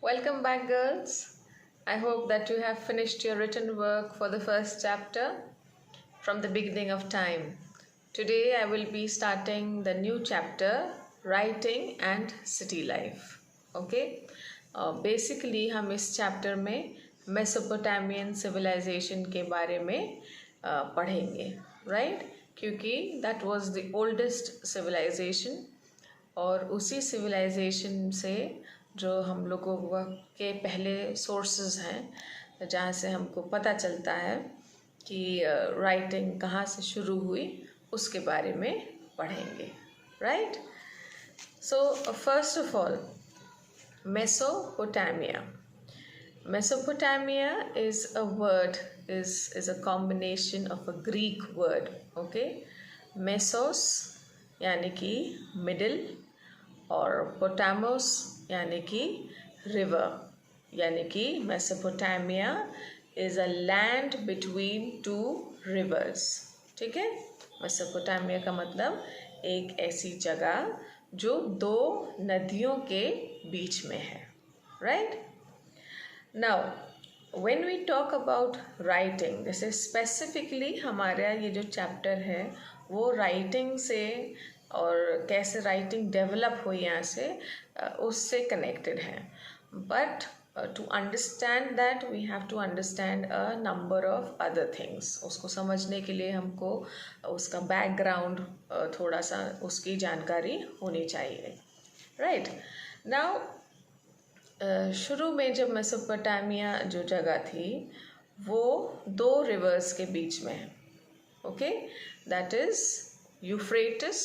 Welcome back, girls. I hope that you have finished your written work for the first chapter from the beginning of time. Today, I will be starting the new chapter, Writing and City Life. Okay? Basically, हम इस chapter में Mesopotamian civilization के बारे में पढ़ेंगे, right? क्योंकि that was the oldest civilization और उसी सिविलाइजेशन से जो हम लोगों के पहले सोर्सेज हैं जहाँ से हमको पता चलता है कि राइटिंग कहाँ से शुरू हुई उसके बारे में पढ़ेंगे, right? So first of all, Mesopotamia. Mesopotamia is a word, is a combination of a Greek word, okay? Mesos यानी कि मिडिल और पोटामोस यानी कि रिवर, यानी कि Mesopotamia is a land between two reverse. ठीक है, मेसोपोटामिया का मतलब एक ऐसी जगह जो दो नदियों के बीच में है, right? Now when we talk about writing, जैसे स्पेसिफिकली हमारा ये जो चैप्टर है वो राइटिंग से और कैसे राइटिंग डेवलप हुई यहाँ से उससे कनेक्टेड है. But to understand that we have to understand a number of other things. उसको समझने के लिए हमको उसका बैकग्राउंड थोड़ा सा उसकी जानकारी होनी चाहिए, राइट? नाउ शुरू में जब मेसोपोटामिया जो जगह थी वो दो रिवर्स के बीच में है, ओके? दैट इज़ यूफ्रेटिस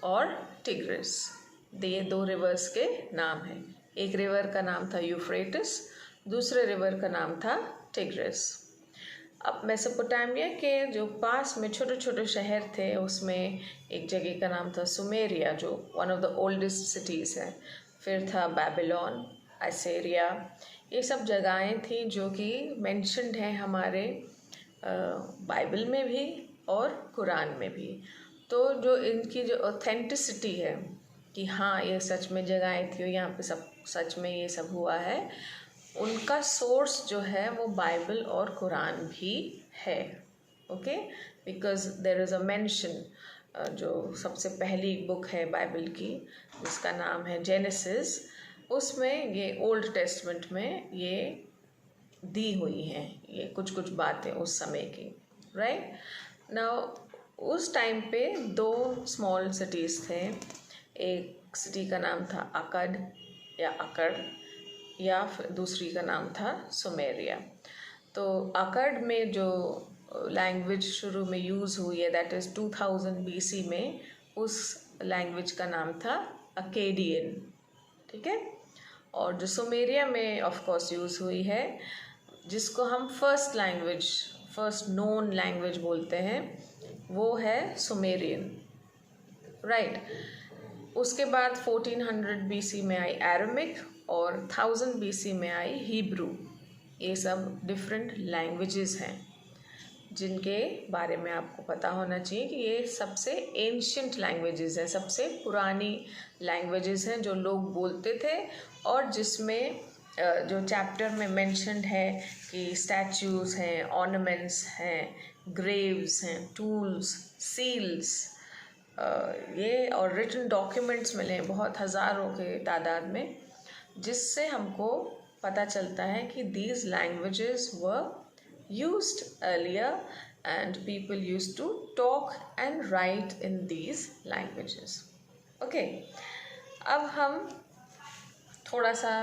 और टिग्रिस. ये दो रिवर्स के नाम हैं. एक रिवर का नाम था यूफ्रेटिस, दूसरे रिवर का नाम था टिग्रिस. अब मेसोपोटामिया के जो पास में छोटे छोटे शहर थे उसमें एक जगह का नाम था सुमेरिया जो one of the oldest cities है. फिर था बेबीलोन, असीरिया. ये सब जगहें थी जो कि मेंशन्ड हैं हमारे बाइबल में भी और कुरान में भी. तो जो इनकी जो ऑथेंटिसिटी है कि हाँ ये सच में जगहें थी, यहाँ पे सब सच में ये सब हुआ है, उनका सोर्स जो है वो बाइबल और कुरान भी है, okay? Because there is a mention, जो सबसे पहली बुक है बाइबल की जिसका नाम है जेनेसिस, उसमें ये ओल्ड टेस्टमेंट में ये दी हुई हैं ये कुछ कुछ बातें उस समय की, राइट? नाउ उस टाइम पे दो स्मॉल सिटीज़ थे. एक सिटी का नाम था अकड या अकड़, या फिर दूसरी का नाम था सुमेरिया. तो अकड में जो लैंग्वेज शुरू में यूज़ हुई है दैट इज़ 2000 BC में, उस लैंग्वेज का नाम था अकेडियन. ठीक है? और जो सुमेरिया में ऑफ कोर्स यूज़ हुई है जिसको हम फर्स्ट नोन लैंग्वेज बोलते हैं, वो है सुमेरियन, राइट? उसके बाद 1400 BC में आई अरामिक और 1000 BC में आई हिब्रू. ये सब डिफरेंट लैंग्वेजेस हैं जिनके बारे में आपको पता होना चाहिए कि ये सबसे एंशियंट लैंग्वेजेस हैं, सबसे पुरानी लैंग्वेजेस हैं जो लोग बोलते थे और जिसमें जो चैप्टर में मेंशन्ड है कि स्टैच्यूज़ हैं, ऑर्नामेंट्स हैं, ग्रेव्स हैं, टूल्स, सील्स, ये और रिटन डॉक्यूमेंट्स मिले हैं बहुत हज़ारों के तादाद में, जिससे हमको पता चलता है कि these languages were used earlier and people used to talk and write in these languages. Okay, अब हम थोड़ा सा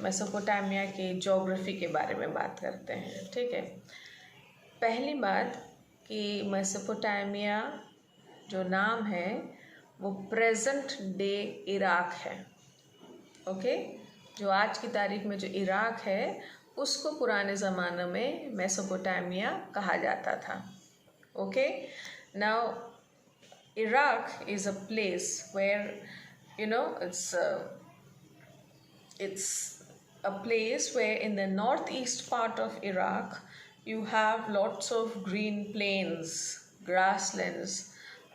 मेसोपोटामिया के ज्योग्राफी के बारे में बात करते हैं. ठीक है, पहली बात कि मेसोपोटामिया जो नाम है वो प्रेजेंट डे इराक है. ओके, जो आज की तारीख में जो इराक है उसको पुराने ज़माने में मेसोपोटामिया कहा जाता था. Okay, now Iraq is a place where it's a place where in the northeast part of Iraq you have lots of green plains, grasslands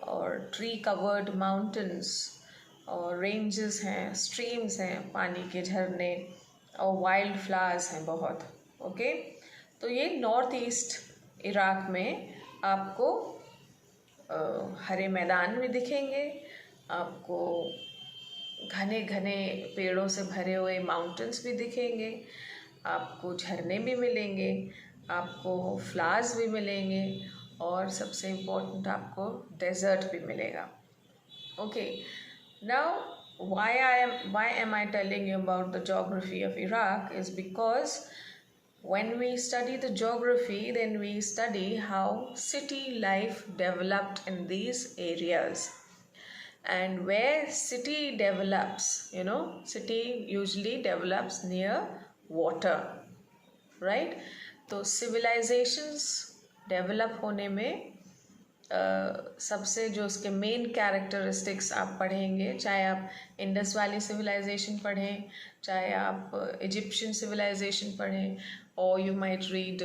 और tree covered mountains और रेंजेस हैं, स्ट्रीम्स हैं, पानी के झरने, और वाइल्ड फ्लावर्स हैं बहुत। ओके, तो ये नॉर्थ ईस्ट इराक में आपको हरे मैदान भी दिखेंगे, आपको घने घने पेड़ों से भरे हुए माउंटेन्स भी दिखेंगे, आपको झरने भी मिलेंगे, आपको फ्लावर्स भी मिलेंगे, और सबसे इम्पोर्टेंट आपको डेजर्ट भी मिलेगा। Okay, now why am I telling you about the geography of Iraq is because when we study the geography, then we study how city life developed in these areas. And where city develops, city usually develops near water, right? तो civilizations develop होने में सबसे जो उसके main characteristics आप पढ़ेंगे, चाहे आप इंडस वैली सिविलाइजेशन पढ़ें, चाहे आप इजिप्शियन सिविलाइजेशन पढ़ें, और you might read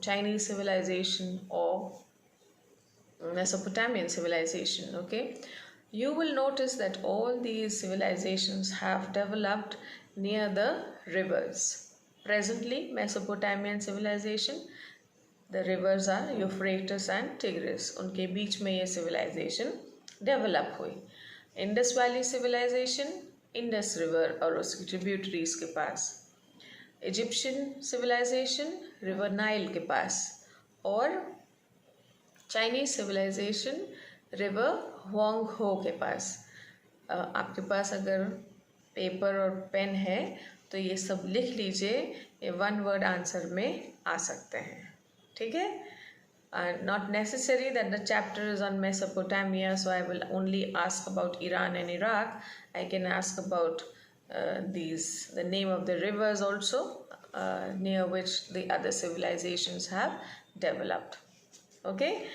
Chinese civilisation और Mesopotamian civilisation. Okay, you will notice that all these civilizations have developed near the rivers. Presently, Mesopotamian civilization, the rivers are Euphrates and Tigris. उनके बीच में ये civilization develop हुई. Indus Valley civilization, Indus River और उसकी tributaries के पास. Egyptian civilization, River Nile के पास. और Chinese civilization, River Huanghe के पास. आपके पास अगर पेपर और पेन है तो ये सब लिख लीजिए, ये वन वर्ड आंसर में आ सकते हैं. ठीक है? Not necessary that the chapter is on Mesopotamia, so I will only ask about Iran and Iraq. I can ask about the name of the rivers also, near which the other civilizations have developed. Okay?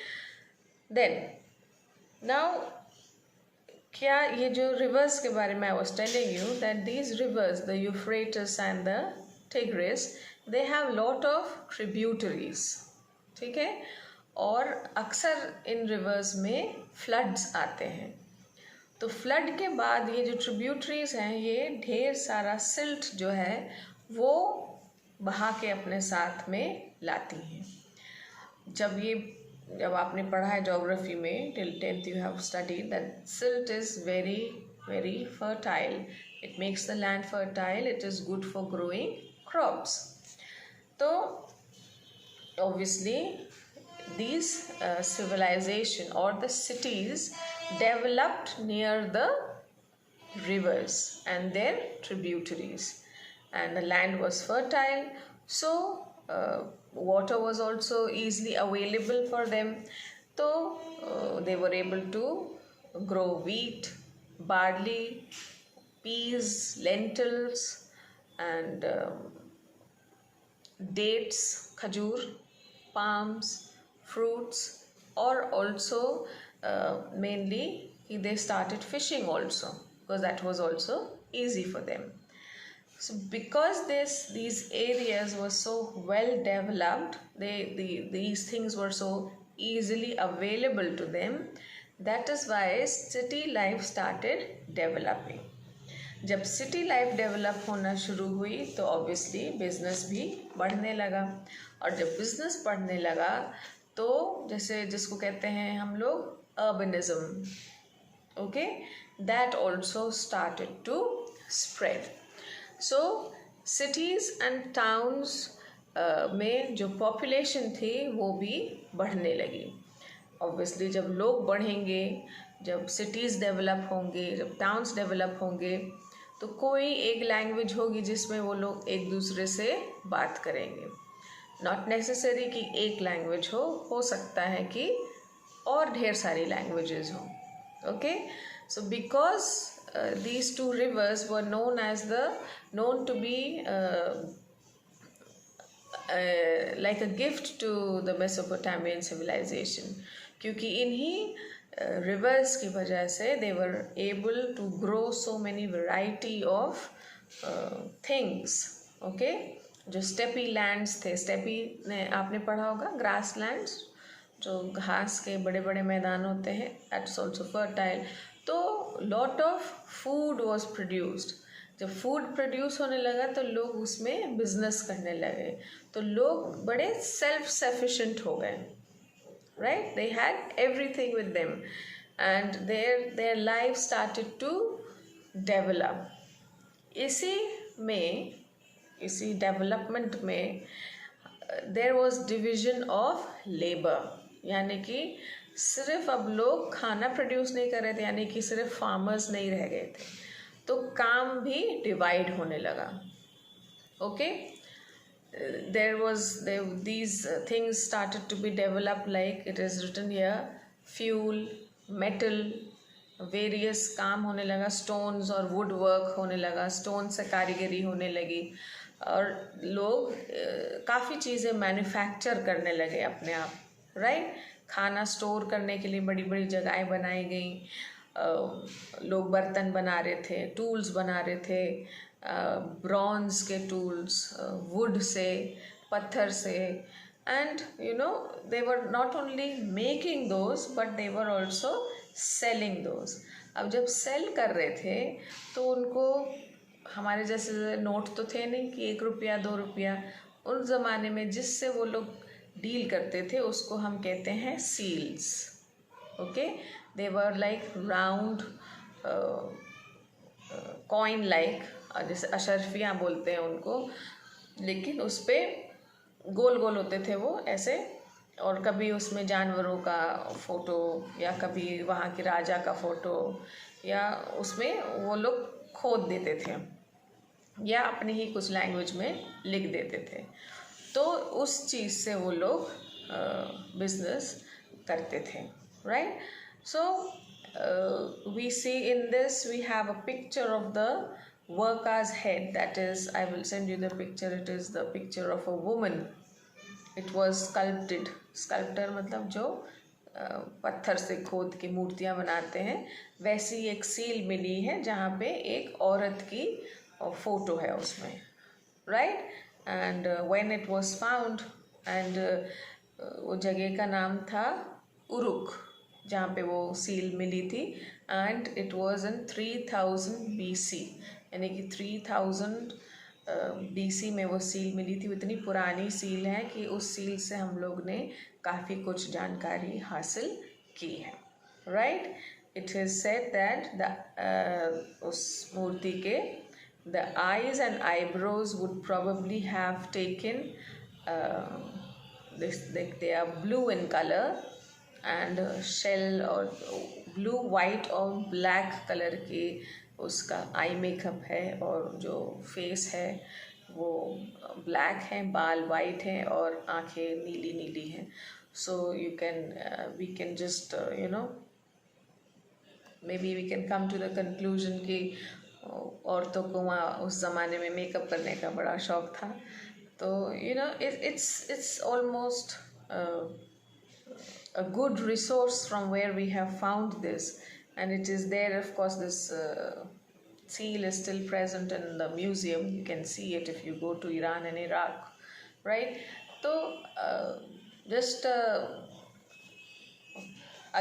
Then, now, क्या ये जो rivers के बारे में I was telling you that these rivers, the Euphrates and the Tigris, they have lot of tributaries. ठीक है? और अक्सर इन रिवर्स में फ्लड्स आते हैं. तो फ्लड के बाद ये जो ट्रिब्यूटरीज हैं, ये ढेर सारा सिल्ट जो है वो बहा के अपने साथ में लाती हैं. जब आपने पढ़ा है ज्योग्राफी में, till 10th you have studied that silt is very very fertile. It makes the land fertile. It is good for growing crops. तो obviously these civilization or the cities developed near the rivers and their tributaries, and the land was fertile, so water was also easily available for them. So they were able to grow wheat, barley, peas, lentils, and dates, khajur, palms, fruits, or also mainly they started fishing also, because that was also easy for them. So because these areas were so well developed, these things were so easily available to them, that is why city life started developing. जब city life develop होना शुरू हुई तो obviously business भी बढ़ने लगा, और जब बिजनेस बढ़ने लगा तो जैसे जिसको कहते हैं हम लोग urbanism, okay, that also started to spread. So cities and towns में जो पॉपुलेशन थी वो भी बढ़ने लगी. ऑब्वियसली जब लोग बढ़ेंगे, जब सिटीज़ डेवलप होंगे, जब टाउन्स डेवलप होंगे, तो कोई एक लैंग्वेज होगी जिसमें वो लोग एक दूसरे से बात करेंगे. नॉट नेसेसरी कि एक लैंग्वेज हो सकता है कि और ढेर सारी लैंग्वेजेस हो. Okay, so because these two rivers were known to be like a gift to the Mesopotamian civilization, क्योंकि इन्हीं rivers की वजह से they were able to grow so many variety of things. okay, जो स्टेपी लैंड्स थे, steppe ने आपने पढ़ा होगा, ग्रास लैंड्स, जो घास के बड़े बड़े मैदान होते हैं, दैट्स ऑल्सो फर्टाइल. तो lot of food was produced. जब फूड प्रोड्यूस होने लगा तो लोग उसमें बिजनेस करने लगे, तो लोग बड़े सेल्फ सफिशिएंट हो गए, right? They had everything with them, and their life started to develop. इसी में, इसी डेवलपमेंट में there was division of labour, यानी कि सिर्फ अब लोग खाना प्रोड्यूस नहीं कर रहे थे, यानी कि सिर्फ फार्मर्स नहीं रह गए थे, तो काम भी डिवाइड होने लगा. Okay, these things started to be developed, like it is written here, fuel, metal, various काम होने लगा, स्टोन्स और वुड वर्क होने लगा, स्टोन से कारीगरी होने लगी, और लोग काफ़ी चीज़ें मैन्युफैक्चर करने लगे अपने आप, राइट? खाना स्टोर करने के लिए बड़ी बड़ी जगहें बनाई गई, लोग बर्तन बना रहे थे, टूल्स बना रहे थे, ब्रॉन्ज के टूल्स, वुड से, पत्थर से, and they were not only making those but they were also selling those. अब जब सेल कर रहे थे तो उनको, हमारे जैसे नोट तो थे नहीं कि 1 रुपया 2 रुपया, उन ज़माने में जिससे वो लोग डील करते थे उसको हम कहते हैं seals. Okay, they were like round coin like, जैसे अशरफियाँ बोलते हैं उनको, लेकिन उस पर गोल गोल होते थे वो ऐसे, और कभी उसमें जानवरों का फ़ोटो, या कभी वहाँ के राजा का फ़ोटो, या उसमें वो लोग खोद देते थे या अपनी ही कुछ लैंग्वेज में लिख देते थे. तो उस चीज़ से वो लोग बिजनेस करते थे, right? So we see in this, we have a picture of the worker's head, that is, I will send you the picture, it is the picture of a woman. It was sculpted. Sculptor मतलब जो पत्थर से खोद के मूर्तियाँ बनाते हैं, वैसी एक सील मिली है जहाँ पे एक औरत की फ़ोटो है उसमें, right? And when it was found, and वो जगह का नाम था उरुक, जहाँ पे वो सील मिली थी, and it was in 3000 BC, यानी कि 3000 BC में वो सील मिली थी. इतनी पुरानी सील है कि उस सील से हम लोग ने काफ़ी कुछ जानकारी हासिल की है, right? It is said that उस मूर्ति के the eyes and eyebrows would probably have taken they are blue in color, and shell और blue, white और black कलर की उसका आई मेकअप है, और जो फेस है वो ब्लैक है, बाल वाइट हैं और आंखें नीली नीली हैं. So you can we can just maybe we can come to the conclusion कि औरतों को वहाँ उस ज़माने में मेकअप करने का बड़ा शौक था. तो it's almost a good resource from where we have found this, and it is there, of course. This seal is still present in the museum. You can see it if you go to Iran and Iraq, right? तो just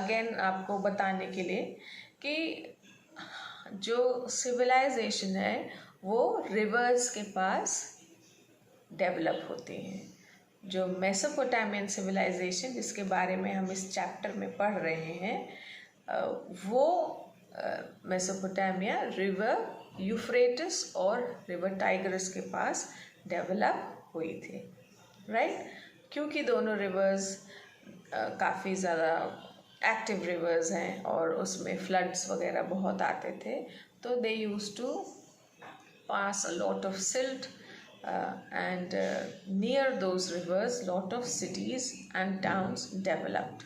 again आपको बताने के लिए कि जो civilisation है वो reverse के पास डेवलप होती हैं. जो मेसोपोटामियन सिविलाइजेशन जिसके बारे में हम इस चैप्टर में पढ़ रहे हैं, वो मेसोपोटामिया रिवर यूफ्रेटिस और रिवर टाइग्रिस के पास डेवलप हुई थी, राइट? क्योंकि दोनों रिवर्स काफ़ी ज़्यादा एक्टिव रिवर्स हैं और उसमें फ्लड्स वगैरह बहुत आते थे, तो they used to pass a lot of silt, and near those rivers lot of cities and towns developed,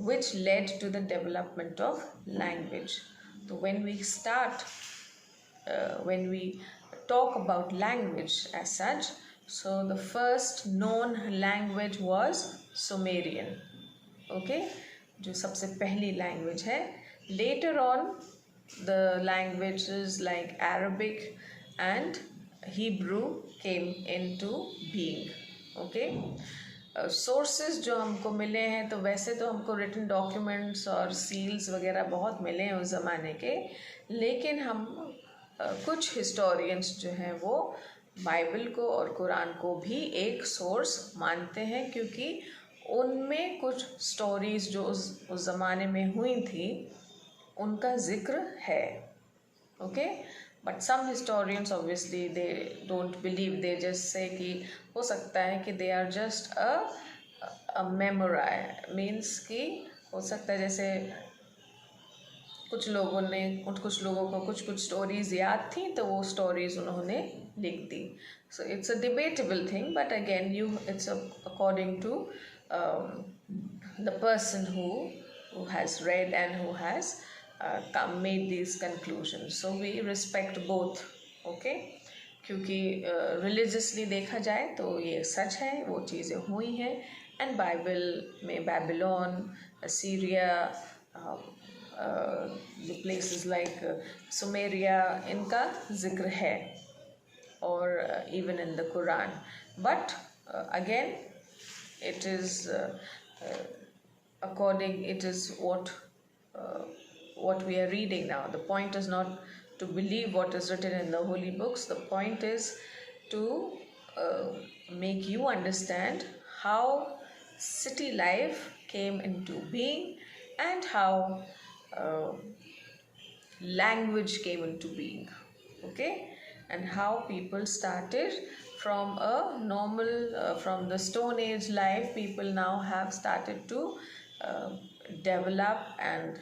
which led to the development of language. So when we talk about language as such, so the first known language was Sumerian, okay, जो सबसे पहली language है. Later on the languages like Arabic and Hebrew came into being, okay. Sources जो हमको मिले हैं, तो वैसे तो हमको रिटन डॉक्यूमेंट्स और सील्स वगैरह बहुत मिले हैं उस ज़माने के, लेकिन हम कुछ हिस्टोरियंस जो हैं वो बाइबल को और कुरान को भी एक सोर्स मानते हैं, क्योंकि उनमें कुछ स्टोरीज जो उस ज़माने में हुई थी उनका जिक्र है. Okay, but some historians obviously they don't believe, they just say कि हो सकता है कि they are just a memory, means कि हो सकता है जैसे कुछ लोगों को कुछ स्टोरीज याद थी तो वो स्टोरीज उन्होंने लिख दी. So it's a debatable thing, but again it's according to the person who has read and who has made these conclusions. So we respect both. Okay, क्योंकि रिलीजियसली देखा जाए तो ये सच है, वो चीज़ें हुई हैं. एंड बाइबल में Babylon, Syria, places like Sumeria, इनका जिक्र है, और even in the Quran. But again it is it is what we are reading now. The point is not to believe what is written in the holy books. The point is to make you understand how city life came into being and how language came into being. Okay, and how people started from a normal, from the Stone Age life. People now have started to develop and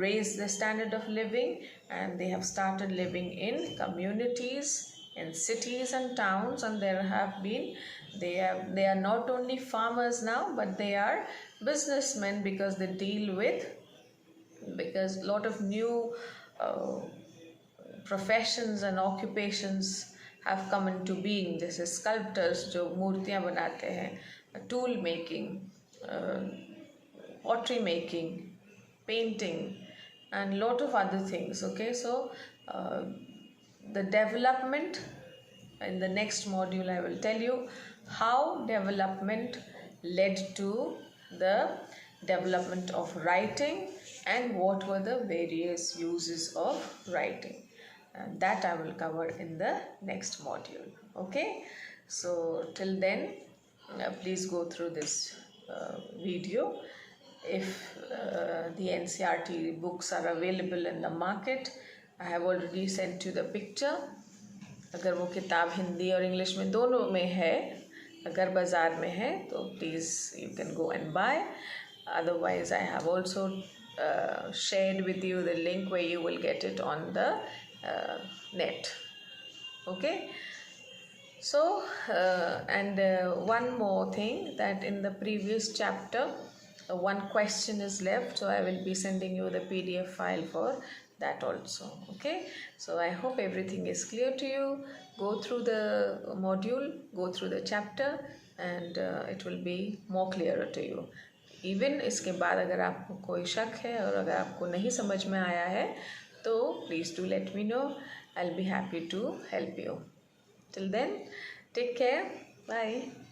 raise the standard of living, and they have started living in communities, in cities and towns, and they are not only farmers now, but they are businessmen, because they deal with, because a lot of new professions and occupations have come into being. जैसे sculptors जो मूर्तियाँ बनाते हैं, tool making, pottery making, painting, and lot of other things. Okay, so the development, in the next module I will tell you how development led to the development of writing and what were the various uses of writing. And that I will cover in the next module. Okay, so till then please go through this video. If the NCERT books are available in the market, I have already sent you the picture. अगर वो किताब हिंदी और English में दोनों में है, अगर बाज़ार में है तो please you can go and buy. Otherwise I have also shared with you the link where you will get it on the net. Okay, so and one more thing, that in the previous chapter one question is left, so I will be sending you the PDF file for that also. Okay, so I hope everything is clear to you. Go through the module, go through the chapter, and it will be more clearer to you. Even इसके बाद अगर आपको कोई शक है और अगर आपको नहीं समझ में आया है तो please do let me know. I'll be happy to help you. Till then, take care. Bye.